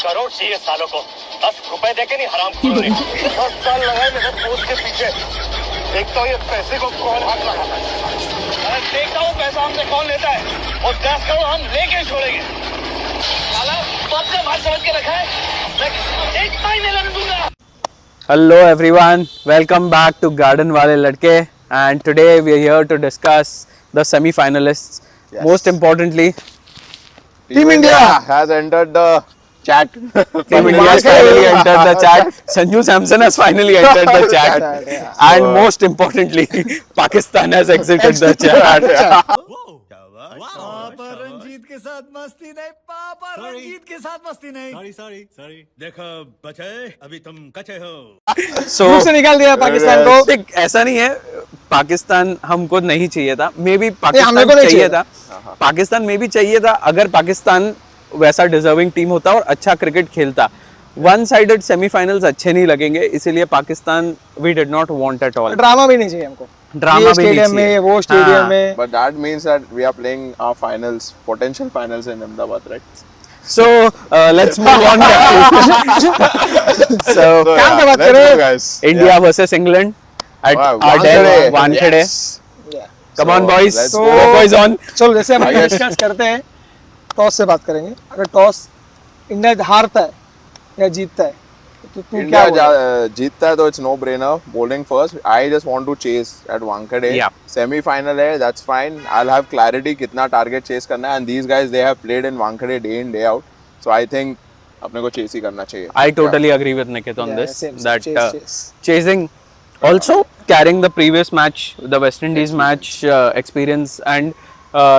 करोड़ चाहिए सालों को, 10 रुपए देके नहीं हराम खोरों ने 10 साल लगाए मेरे पोस्ट के पीछे। देखता हूँ ये पैसे को कौन हाथ लगाता है, मैं देखता हूँ पैसा हमसे कौन लेता है और 10 करोड़ हम लेके ही छोड़ेंगे। साला बात का बात समझ के रखा है, मैं किसी को एक महीने लड़ने दूंगा। Hello everyone, welcome back to Garden Wale Ladke, and today we are here to discuss the semi-finalists. Yes. Most importantly, Team India has entered the chat. Team India has finally entered the chat. Sanju Samson has finally entered the chat, and most importantly, Pakistan has exited the chat. पापा रंजीत के साथ मस्ती नहीं, पापा रंजीत के साथ मस्ती नहीं। सॉरी देखो बचे अभी तुम कचे हो। So ग्रुप से निकाल दिया पाकिस्तान को। देख ऐसा नहीं है, पाकिस्तान हमको नहीं चाहिए था, मे बी हमको पाकिस्तान नहीं चाहिए चाहिए था, पाकिस्तान में भी चाहिए था अगर पाकिस्तान वैसा डिजर्विंग टीम होता और अच्छा क्रिकेट खेलता। वन साइडेड सेमीफाइनल्स अच्छे नहीं लगेंगे, इसीलिए Pakistan we did not want at all. Drama भी नहीं चाहिए हमको, ड्रामा भी नहीं स्टेडियम में चाहिए। वो स्टेडियम में। But that means that we are playing our finals, potential finals in Ahmedabad, right? So let's move on. So काम का बात let's करें। go, guys. India versus England at Wow, Ardell, Wankhede. Yes. Come on So, boys, let's go. the boys on. चलो जैसे हम I guess- discuss करते हैं, toss से बात करेंगे। अगर टॉस इंडिया हारता है या जीतता है तो तू क्या India बोलेगा? जीतता है तो it's no brainer. Bowling first. I just want to chase at Wankhede. Yeah. Semi-final है, that's fine. I'll have clarity कितना target chase करना है. And these guys they have played in Wankhede day in day out. So I think अपने को chase ही करना चाहिए. I totally agree with Niket on Yeah, this. same, That chase. chasing, also carrying the previous match, the West Indies match experience and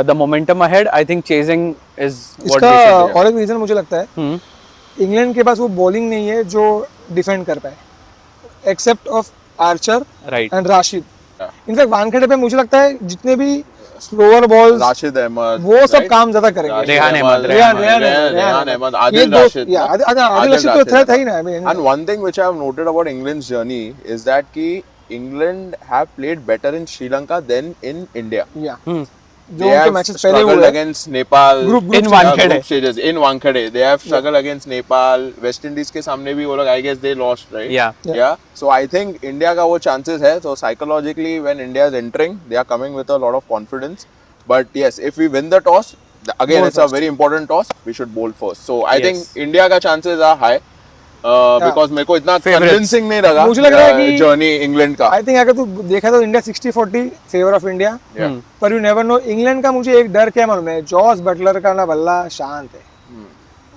the momentum ahead. I think chasing is what इसका we should do. और एक reason मुझे लगता है, हम्म, England के पास वो bowling नहीं है जो डिफेंड कर पाए, except of Archer Right. And Rashid. Yeah. In fact Wankhede पे मुझे लगता है जितने भी स्लोअर बॉल्स राशिद अहमद वो सब right? काम ज्यादा करेंगे। रेहान अहमद, रेहान अहमद, आदिल राशिद, या आदिल राशिद तो था ही ना। And one thing which I have noted about England's journey is that कि England have played better in Sri Lanka than in India. या हम्म, जो उनके मैचेस पहले struggled हुए against Nepal Group in Wankhede. group stages in Wankhede. They have struggled against Nepal. West Indies के सामने भी वो लोग I guess they lost, right? Yeah. Yeah. So I think India का वो chances है. So psychologically when India is entering, they are coming with a lot of confidence. But yes, if we win the toss, again Bowl it's a very important toss. We should bowl first. So I Yes. think India का chances are high. Because मेरे को इतना Favorites. convincing नहीं लगा मुझे लग रहा है कि journey England का. आई थिंक अगर तू देखा तो India 60-40 favour of India, Yeah. पर यू नेवर नो। इंग्लैंड का मुझे एक डर क्या मालूम है, जॉस बटलर का ना बल्ला शांत है,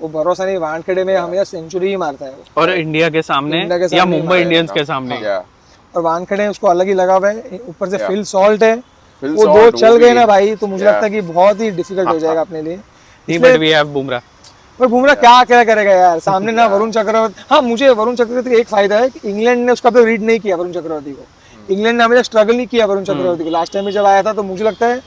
वो भरोसा नहीं। वानखेड़े में हमेशा सेंचुरी ही मारता है वो। और इंडिया के सामने इंडिया के या सामने मुंबई ही इंडियंस के सामने। Yeah. और वानखेड़े उसको अलग ही लगा हुआ है, ऊपर से Yeah. फिल सॉल्ट है। Phil वो Salt, दो चल वो गए भी- ना भाई, तो मुझे Yeah. लगता है कि बहुत ही डिफिकल्ट हो जाएगा अपने लिए। नहीं, but we have बुमराह. पर बुमराह क्या क्या करेगा यार, सामने ना वरुण चक्रवर्ती। हाँ, मुझे वरुण चक्रवर्ती का एक फायदा है कि इंग्लैंड ने उसका रीड नहीं किया वरुण चक्रवर्ती को। इंग्लैंड ने हमेशा स्ट्रगल नहीं किया वरुण चक्रवर्ती को। लास्ट टाइम में जब आया था तो मुझे लगता है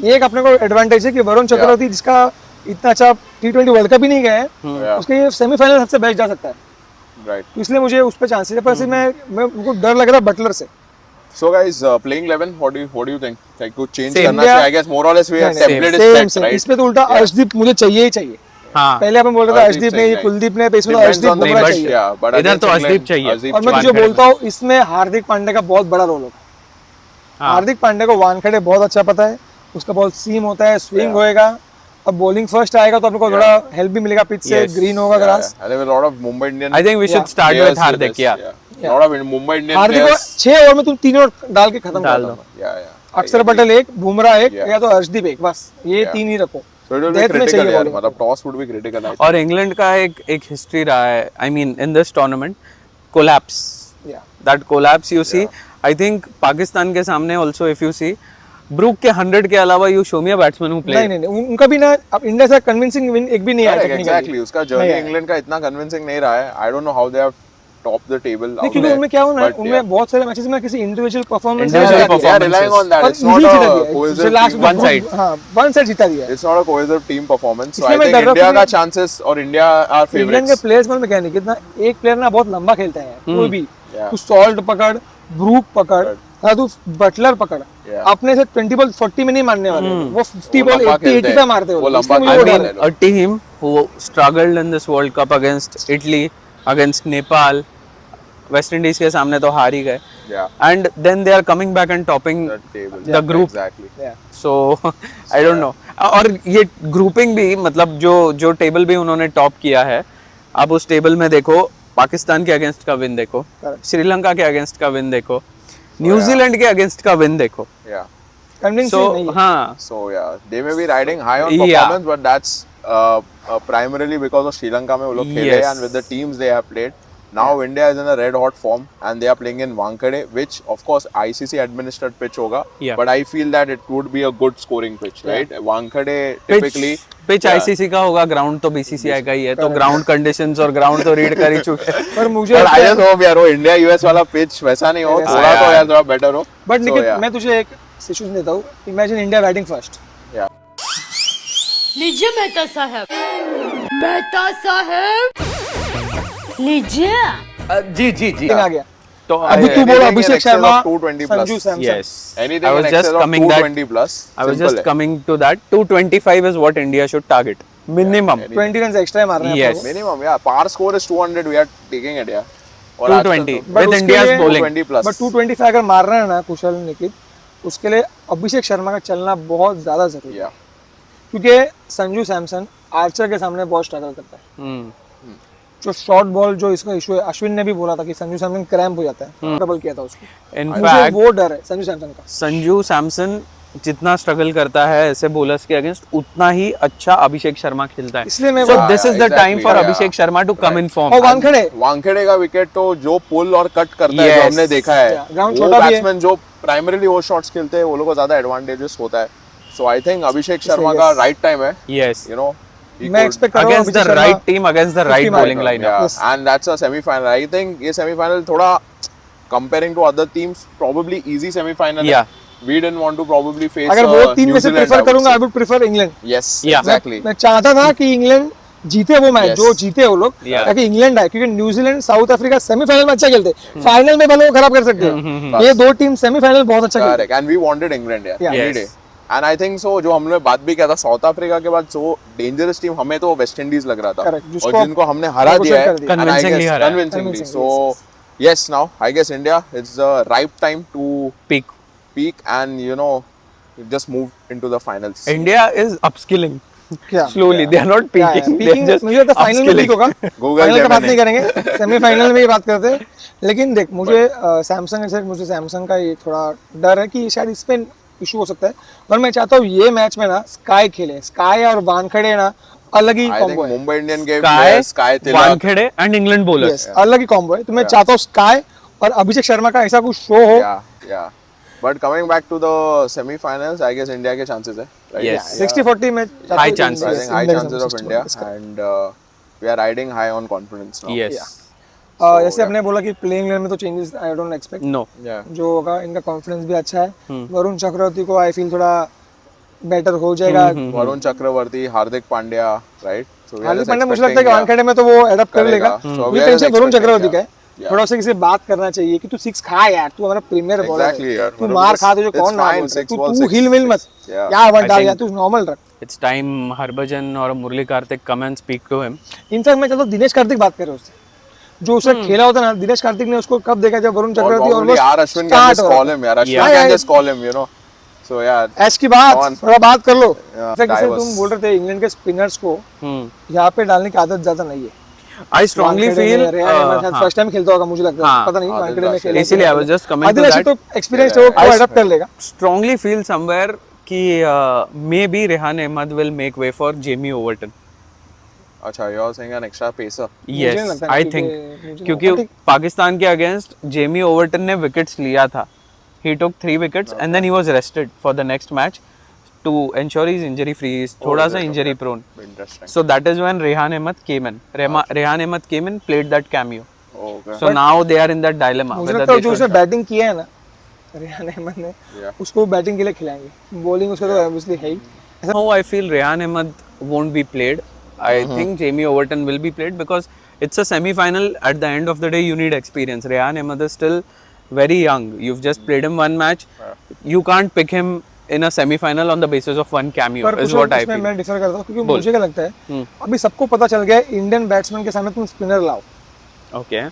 ये एक अपने को एडवांटेज है कि वरुण चक्रवर्ती जिसका इतना अच्छा T20 वर्ल्ड कप भी नहीं गया है, Yeah. उसके ये सेमीफाइनल सबसे बेस्ट जा सकता है। Right. तो इसलिए मुझे उस पर चांसेस है, पर सिर्फ मैं मुझको डर लग रहा है बटलर से। So guys, playing 11, what do you think? Like कुछ change Same. करना India- चाहिए? I guess more or less we have नहीं, template same, is set, same. right? इस पे तो उल्टा अर्शदीप मुझे चाहिए ही चाहिए। हाँ, पहले अपन बोल रहे थे अर्शदीप अर्शदीप चाहिए, ने, कुलदीप ने, तो इसमें तो Depends Arshdeep on the Bumrah match, चाहिए। yeah, but इधर against तो अर्शदीप England, चाहिए। अर्शदीप और मैं तुझे वानखेड़े बोलता हूँ इसमें हार्दिक पांड्या का बहुत बड़ा रोल होगा। हाँ. हार्दिक पांड्या को वानखेड़े बहुत अच्छा पता है, उसका बॉल सीम होता है, स्विंग Yeah. होएगा। अब बॉलिंग फर्स्ट आएगा तो अपने को थोड़ा हेल्प भी मिलेगा पिच से, Yes. ग्रीन होगा grass. I think a lot of Mumbai Indian I think we should Yeah. start players with Hardik. this, Yeah. A lot of Mumbai Indian हार्दिक को players. 6 ओवर में तुम 3 ओवर डाल के खत्म डाल कर दो। दो। Yeah. अक्षर पटेल एक, बुमराह एक, Yeah. या तो अर्शदीप एक, बस ये Yeah. 3 ही रखो। So it will be Death में critical चाहिए यार, bowling। मतलब toss would be critical. I think. और इंग्लैंड का एक हिस्ट्री रहा है, I mean in this tournament, collapse. Yeah. That collapse you see, I think Pakistan के सामने also if you see, Brook के 100 के अलावा you show me a batsman who play. नहीं, उनका भी ना अब इंडिया से कन्विंसिंग विन एक भी नहीं आया Correct, technically। exactly. उसका journey नहीं आया। England का इतना convincing नहीं रहा है. I don't know how they have topped the table नहीं, out क्योंकि there. उनमें क्या हुआ ना, But उनमें yeah. बहुत सारे मैचेस में किसी individual performance Individual They are performances. relying on that. और It's not easily a जीता दिया है। cohesive last team one side. हाँ, वन साइड जीता दिया है। It's not a cohesive team performance. So इसलिए I मैं think डर रहा India हूँ का कि- chances और India are इंग्लैंड के favorites. प्लेयर्स में क्या नहीं, कितना एक प्लेयर ना बहुत लंबा खेलता है, कोई भी Yeah. तू सॉल्ट पकड़, ब्रूक पकड़, या तू बटलर पकड़, Yeah. अपने से 20 बॉल 40 में नहीं मारने वाले, वो 50 बॉल लंबा 80 खेलते 85 हैं। मारते वो हो। लंबा इसलिए मुझे I वो खेलते डर हैं। mean, a team who struggled in this World Cup against Italy, against Nepal. West Indies के सामने तो हार ही गए. Yeah. And then they are coming back and topping The table. the group. Exactly. Yeah. So I don't know. और ये grouping भी मतलब जो टेबल भी उन्होंने टॉप किया है, आप उस टेबल में देखो पाकिस्तान के अगेंस्ट का विन देखो, श्रीलंका के अगेंस्ट का विन देखो, न्यूजीलैंड के अगेंस्ट का विन देखो. Yeah. Convincing So नहीं है. हाँ, So yeah, they may be riding high on Yeah. performance, but that's primarily because of Sri Lanka में वो लोग खेले Yes. and with the teams they have played. Now India is in a red hot form and they are playing in Wankhede, which of course ICC administered pitch होगा. Yeah. But I feel that it would be a good scoring pitch, right? Wankhede typically. Pitch Yeah. ICC का होगा, ground तो BCCI का ही है, तो ground conditions और ground तो read कर ही चुके हैं. पर मुझे But I just hope यार वो India US वाला pitch वैसा नहीं हो, वैसा थोड़ा तो यार थोड़ा better हो. But So, Nikhil yeah. मैं तुझे एक सिचुएशन देता हूँ. Imagine India batting first. लीजिए मेहता साहब, मेहता साहब, लीजिए. जी आ गया. तो अभी तू बोल Anything in Abhishek excess Sharma, of 220 plus. Sanju Samson. yes, Anything I was in just excess of coming that 220 plus. I was simple just है. coming to that. 225 is what India should target minimum. 20 run extra मारना है. Yes. आपको. Minimum, yeah. Par score is 200. We are taking it, yeah. और 220 आजकल तो But with उसके India's लिए- bowling. 220 plus. But 225 अगर मार रहा है ना कुशल निखिल, उसके लिए अभिषेक शर्मा का चलना बहुत ज्यादा जरूरी है. Yeah. क्योंकि संजू सैमसन आर्चर के सामने बहुत स्ट्रगल करता है. Hmm. जो शॉर्ट बॉल जो इसका इशू है, अश्विन ने भी बोला था कि संजू सैमसन क्रैम्प हो जाता है. डबल किया था उसको. In मुझे fact, वो डर है संजू सैमसन का. संजू सैमसन जितना स्ट्रगल करता है ऐसे बॉलर्स के अगेंस्ट, उतना ही अच्छा अभिषेक शर्मा खेलता है. इसलिए मैं So Yeah, this is the exactly, time for yeah. Abhishek Sharma to come in form. और वानखेड़े वानखेड़े का विकेट तो जो पुल और कट करता है, Yes. जो हमने देखा है, Yeah, ground वो छोटा भी है. बैट्समैन जो प्राइमरीली वो शॉट्स खेलते हैं वो लोगों को ज्यादा एडवांटेजेस होता है. So I think Abhishek Sharma yes. का राइट टाइम है. Yes. यू नो मैं एक्सपेक्ट कर रहा हूँ Against the Abhishek right Sharma team, against the right 50 bowling मारेगा. lineup. Yeah, Yes. and that's a semi-final. I think ये semi-final थोड़ा comparing to other teams probably easy semi-final Yeah. है. We didn't want to probably face अगर वो तीन New में से Zealand, prefer I would करूंगा, say. I would prefer England. Yes, Yeah. exactly. मैं चाहता था कि इंग्लैंड जीते वो मैच, Yes. जो जीते वो लोग, Yeah. ताकि इंग्लैंड आए, क्योंकि न्यूजीलैंड साउथ अफ्रीका सेमीफाइनल में अच्छा खेलते, फाइनल में भले वो खराब कर सकते हैं. ये दो टीम सेमीफाइनल बहुत अच्छा खेलते. Correct. And we wanted England, yeah. Yeah. Any Yes. day. And I think so, जो हमने बात भी किया था साउथ अफ्रीका के बाद, जो डेंजरस टीम हमें तो वेस्ट इंडीज लग रहा था. Correct. जिसको और जिनको हमने हरा negotiate दिया है, कर दिया. and I Convincingly guess हराया. convincingly. Convincingly, So yes, now I guess India, it's the right time to Peak. peak and you know just move into the finals. India is upskilling क्या slowly. They are not peaking. They are Peaking just मुझे लगता है final में ठीक होगा. Google final का बात Gemini. नहीं करेंगे, सेमीफाइनल में ही बात करते हैं. लेकिन देख मुझे सैमसंग से मुझे सैमसंग का ये थोड़ा डर है कि शायद इस पे इशू हो सकता है. पर मैं चाहता हूँ ये मैच में ना स्काई खेले, स्काई और वानखेड़े ना अलग ही I think कॉम्बो है. मुंबई इंडियन के Sky, players, Sky Tilak, Wankhede and England bowlers. Yes, अलग ही कॉम्बो है. तो मैं चाहता हूँ स्काई और अभिषेक शर्मा का ऐसा कुछ शो हो. yeah. But coming back to the semi-finals, I guess India के chances है. Right? Yes. 60-40 में चाहता High हूँ chances. I India- think high India के chances of सामने India 60-40. and we are riding high on confidence now. Yes. जैसे आपने बोला कि प्लेइंग लेन में तो changes I don't expect. No. Yeah. जो होगा इनका कॉन्फिडेंस भी अच्छा है. वरुण चक्रवर्ती को आई फील थोड़ा बेटर हो जाएगा. Varun Chakravarthy, Hardik Pandya, right? So we are Hardik just Pandya मुझे लगता है कि expecting, वानखेड़े में तो वो एडप्ट कर करेगा. लेगा. So we ये are tension just Varun expecting, चक्रवर्ती का है. yeah. थोड़ा सा किसी से बात करना चाहिए कि तू सिक्स खा यार, तू हमारा प्रीमियर बॉलर Exactly, है. यार. तू मतलब मार it's- खा तुझे it's कौन ना fine, बोलता है. six ball, तू six, हिल मिल मत. Yeah. क्या वन I डाल think- यार, तू नॉर्मल रख. It's time Harbhajan or Murali Karthik come and speak to him. In fact मैं चाहता हूँ दिनेश कार्तिक बात करे उससे. जो उसने खेला होता ना, दिनेश कार्तिक ने उसको कब देखा जब Varun Or Chakravarthy probably almost R. Ashwin can start just हो रहा call था. him, यार. Ashwin Yeah. can Yeah, just call him, you know. So yeah. ऐश की बात, Come on. थोड़ा बात कर लो. Yeah, इनफैक्ट जैसे Divers. तुम बोल रहे थे इंग्लैंड के स्पिनर्स को Hmm. यहाँ पे डालने की आदत ज्यादा नहीं है. I strongly feel. हाँ. फर्स्ट टाइम खेलता होगा मुझे लगता है. हाँ. पता नहीं आदिल वानखेड़े में राशिद. खेला. इसीलिए I was just coming to Adil Rashid that. तो एक्सपीरियंस है, वो अडॉप्ट कर लेगा. Strongly feel somewhere कि maybe Rehan Ahmed will make way for Jamie Overton. अच्छा, you are saying an extra pacer. मुझे Yes, नहीं लगता I क्योंकि think मुझे क्योंकि लगता है कि- पाकिस्तान के अगेंस्ट जेमी ओवर्टन ने विकेट्स लिया था. He took 3 wickets and then he was rested for the next match to ensure he's injury free. He's थोड़ा सा injury prone. Interesting. So that is when Rehan Ahmed came in. Rehan Ahmed came in, played that cameo. Okay. So now they are in that dilemma. मुझे whether लगता है they जो should- उसने batting किया है ना रेहान अहमद ने, Yeah. उसको बैटिंग के लिए खिलाएंगे. बॉलिंग उसका तो ऑब्वियसली है ही. How I feel Rehan Ahmed won't be played. I think Jamie Overton will be played because it's a semi-final. At the end of the day, you need experience. Rehan Ahmed is still very young. You've just played him one match. You can't pick him in a semi-final on the basis of one cameo पर is कुछ what I इसमें feel. मैं differ करता हूँ क्योंकि बोल। मुझे क्या लगता है अभी सबको पता चल गया है इंडियन बैट्समैन के सामने तुम स्पिनर लाओ, Okay.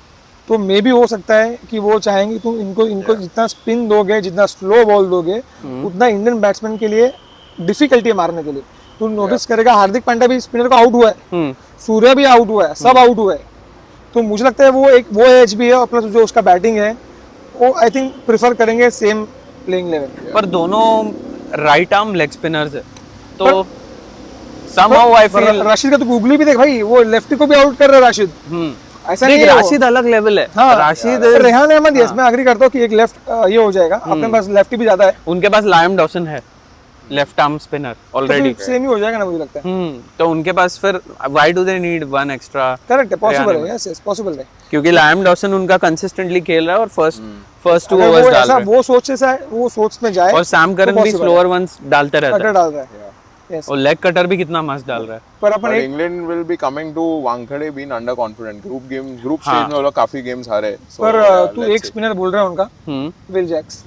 तो मे भी हो सकता है कि वो चाहेंगे तुम इनको जितना स्पिन दोगे, जितना स्लो बॉल दोगे, उतना इंडियन बैट्समैन के लिए डिफिकल्टी है मारने के लिए। तू नोटिस करेगा हार्दिक पांड्या भी स्पिनर को आउट हुआ है, सूर्या भी आउट हुआ है, सब आउट हुआ है। तो मुझे लगता है वो एज भी है, अपना जो उसका बैटिंग है वो आई थिंक प्रेफर करेंगे सेम प्लेइंग लेवल। पर दोनों राइट आर्म लेग स्पिनर्स है, तो somehow I feel राशिद का तो गूगली भी देख भाई, वो लेफ्टी को भी आउट कर रहा है राशिद। ऐसा नहीं नहीं, है वो। राशिद अलग लेवल है। हाँ, राशिद रेहान अहमद, यस मैं एग्री करता हूँ कि एक लेफ्ट ये हो जाएगा, अपने पास लेफ्टी भी ज्यादा है उनके पास लायम डॉसन है, लेफ्ट आर्म स्पिनर ऑलरेडी। तो सेम ही हो जाएगा ना मुझे लगता है। तो उनके पास फिर why do they need one extra? Correct है, पॉसिबल है, यस यस पॉसिबल है। क्योंकि लायम डॉसन उनका कंसिस्टेंटली खेल रहा है और फर्स्ट टू अगर ओवर्स वो डाल ऐसा रहा है, वो सोच में जाए और सैम करन भी स्लोअर वंस डालते रहता कटर है, डाल रहा है, यस। और लेग कटर भी कितना मस्त डाल रहा है। पर अपन But एक England will be coming to Wankhede being under confident. Group stage में वो लोग काफी गेम्स हारे. So, पर yeah, तू let's एक see. स्पिनर बोल रहा है उनका, Will Jacks.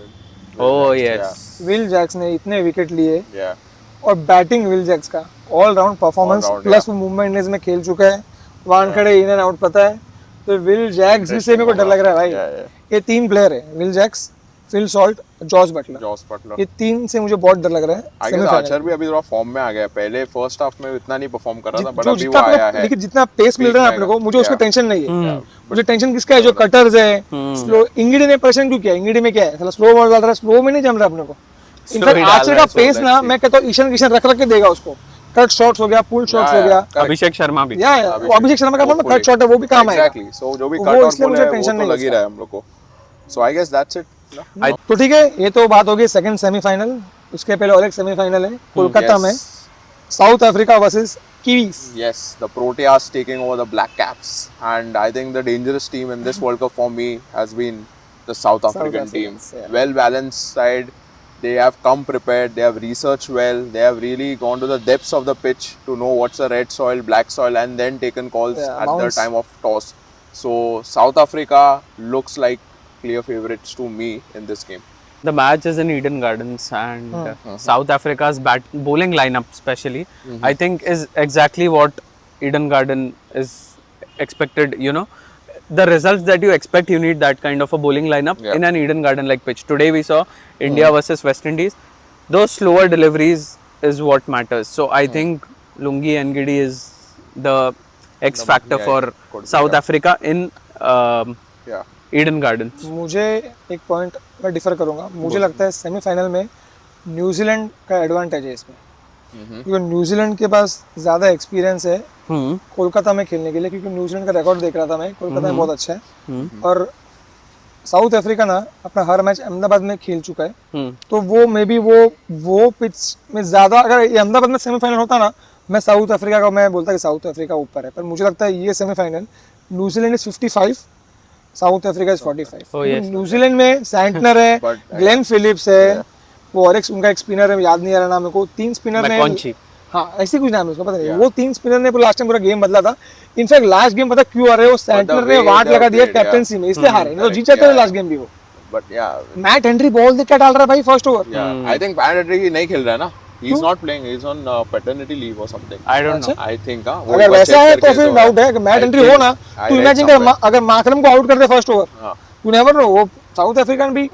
Oh yes, Will Jacks ने इतने विकेट लिए Yeah. और बैटिंग विल जैक्स का all round performance, All round, plus वो मुंबई इंडियंस में खेल चुका है, वानखेड़े इन एंड आउट पता है, तो विल जैक्स भी से मेरे को डर लग रहा है भाई। Yeah. ये तीन प्लेयर है, Will Jacks, Phil Salt, George Buttler, Josh Butler. ये तीन से मुझे बहुत डर लग रहा है। I guess semi-final। आर्चर भी अभी थोड़ा फॉर्म में आ गया है. पहले फर्स्ट हाफ में इतना नहीं परफॉर्म कर रहा था, बट जो अभी वो जितना आया है. लेकिन जितना पेस मिल रहा है अपने को, मुझे उसका Yeah. टेंशन नहीं है। मुझे टेंशन किसका है, जो कटर्स है, स्लो। इंगडी ने परेशान क्यों किया? इंगडी में क्या है, साला स्लो बॉल डाल रहा है, स्लो में नहीं जम रहा अपने को। ही इनफैक्ट डाल आर्चर रहा का है, so पेस ना, मैं कहता हूँ ईशान किशन रख के देगा उसको। कट शॉट्स हो गया, पुल शॉट्स हो गया, अभिषेक शर्मा भी। या वो अभिषेक शर्मा का मतलब कट शॉट है, वो भी काम आएगा। Exactly. So जो भी वो कट और इसलिए पुल मुझे है वो टेंशन तो नहीं लग ही है रहा है हम लोग को. So I guess that's it. तो ठीक है, ये तो बात होगी सेकंड सेमीफाइनल। उसके पहले और एक सेमीफाइनल है कोलकाता में, south Africa versus Kiwis. Yes, the Proteas taking over the Black Caps, and I think the dangerous team in this World Cup for me has been the South African team. Africans, yeah. Well balanced side. They have come prepared. They have researched well. They have really gone to the depths of the pitch to know what's the red soil, black soil, and then taken calls Yeah, at the bounce. time of toss. So South Africa looks like clear favorites to me in this game. The match is in Eden Gardens, and South Africa's bowling lineup, especially, I think, is exactly what Eden Garden is expected. You know, the results that you expect, you need that kind of a bowling lineup Yeah. in an Eden Garden like pitch. Today we saw India versus West Indies. Those slower deliveries is what matters. So I think Lungi Ngidi is the X factor yeah, for could be, South yeah. Africa in Yeah. Eden Gardens. मुझे एक point मैं differ करूंगा, मुझे लगता है semifinal में New Zealand का advantage है इसमें, क्योंकि न्यूजीलैंड के पास ज्यादा एक्सपीरियंस है कोलकाता में खेलने के लिए, क्योंकि न्यूजीलैंड का रिकॉर्ड देख रहा था मैं, कोलकाता में बहुत अच्छा है। और साउथ अफ्रीका ना अपना हर मैच अहमदाबाद में खेल चुका है, तो वो मे बी वो पिच में ज्यादा, अगर ये अहमदाबाद में सेमीफाइनल होता ना, मैं साउथ अफ्रीका का मैं बोलता कि साउथ अफ्रीका ऊपर है, पर मुझे लगता है ये semifinal New Zealand is 55, south Africa is 45। Oh, yes. New Zealand में सैंटनर है, But, ग्लेन फिलिप्स है, वो और एक उनका एक स्पिनर है, याद नहीं आ रहा नाम मेरे को, तीन स्पिनर ने, McConchy. हाँ ऐसे कुछ नाम है उसका, पता नहीं, वो तीन स्पिनर ने लास्ट टाइम पूरा गेम बदला था। इनफैक्ट लास्ट गेम पता क्यों आ रहे, वो सैंटनर ने way वाट they लगा दिया played, कैप्टनसी में, इसलिए हारे, नहीं तो जीत जाते yeah. थे लास्ट गेम भी वो। But yeah, Matt Henry ball देख क्या डाल रहा है भाई first over. yeah. I think Pat Henry नहीं खेल रहा है ना. He's not playing. He's on paternity leave or something. I don't know. I think हाँ. अगर वैसा है तो फिर डाउट है, मैट हेनरी हो ना, I तू read इमेजिन somewhere. कर अगर मार्करम को आउट कर दे फर्स्ट ओवर, हाँ. तू नेवर नो, वो साउथ अफ्रीकन भी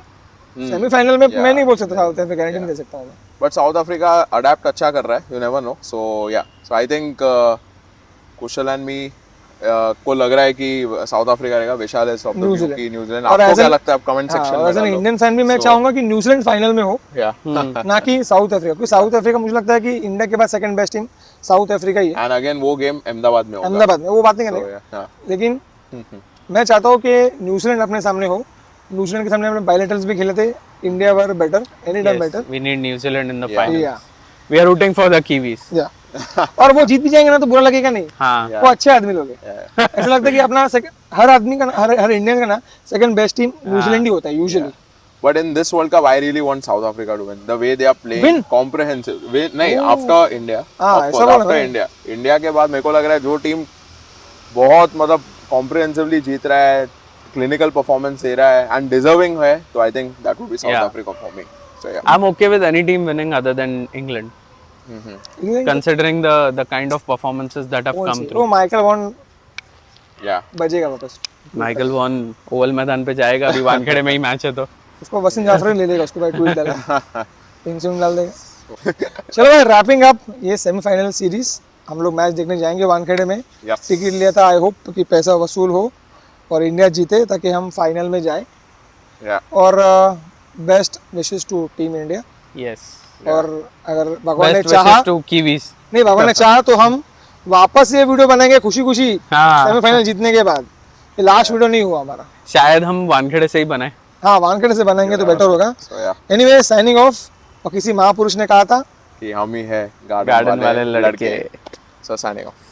सेमीफाइनल में, Yeah. मैं नहीं बोल सकता साउथ अफ्रीका, गारंटी नहीं दे सकता हूं मैं। But South Africa adapt अच्छा कर रहा है. You never know. So yeah. So I think Kushal and me को लग रहा है कि साउथ अफ्रीका रहेगा. विशाल है ऑफ द व्यू की न्यूजीलैंड. और आपको as क्या an- लगता है? आप कमेंट सेक्शन हाँ, में एज एन डालो. इंडियन फैन भी मैं So- चाहूंगा कि न्यूजीलैंड फाइनल में हो, Yeah. ना कि साउथ अफ्रीका, क्योंकि साउथ अफ्रीका मुझे लगता है कि इंडिया के बाद second best team South Africa ही है, And again वो गेम अहमदाबाद में होगा. अहमदाबाद में, वो बात नहीं So, करेंगे, yeah. हाँ. लेकिन मैं चाहता हूँ कि न्यूजीलैंड अपने सामने हो। न्यूजीलैंड के सामने हमने बायलैटरल्स भी खेले थे, India were better, any time better. We need New Zealand in the Yeah. final. या We are rooting for the Kiwis. या और वो जीत भी जाएंगे ना तो बुरा लगेगा नहीं, हाँ. वो अच्छे आदमी लोग हैं। ऐसा लगता है कि अपना हर आदमी का हर इंडियन का ना सेकंड बेस्ट टीम न्यूजीलैंड ही होता है usually. But in this World Cup, I really want South Africa to win. The way they are playing, Win? comprehensive. Win, नहीं, after India. हाँ, Of ऐसा course, बोला after मैंने। India. India के बाद मेरे को लग रहा है जो टीम बहुत मतलब comprehensively जीत रहा है, clinical performance दे रहा है, and deserving है, तो I think that would be South Yeah. Africa for me. So yeah. I'm okay with any team winning other than England, England considering the kind of performances that have come वो through. Michael Vaughan Yeah. बजेगा वापस, Michael Vaughan Oval मैदान पे जाएगा, अभी वानखेड़े में ही match है तो उसको वसीम जाफरी ले लेगा, उसको भाई ट्वीट डाला पिंग डाल देगा। चलो भाई, रैपिंग अप ये सेमीफाइनल सीरीज, हम लोग मैच देखने जाएंगे वानखेड़े में। Yes. टिकट लिया था, आई होप कि पैसा वसूल हो और इंडिया जीते ताकि हम फाइनल में जाए। Yeah. और best wishes to team India. Yes, और अगर भगवान ने बेस्ट चाहा, विशेस टू कीवीज। नहीं भगवान ने चाहा तो हम वापस ये वीडियो बनाएंगे खुशी खुशी हाँ। सेमीफाइनल जीतने के बाद। ये लास्ट वीडियो नहीं हुआ हमारा, शायद हम वानखेड़े से ही बनाए। हाँ वानखेड़े से बनाएंगे तो बेटर होगा। So yeah. Anyway signing off. और किसी महापुरुष ने कहा था कि हम ही है गार्डन वाले लड़के। So signing off.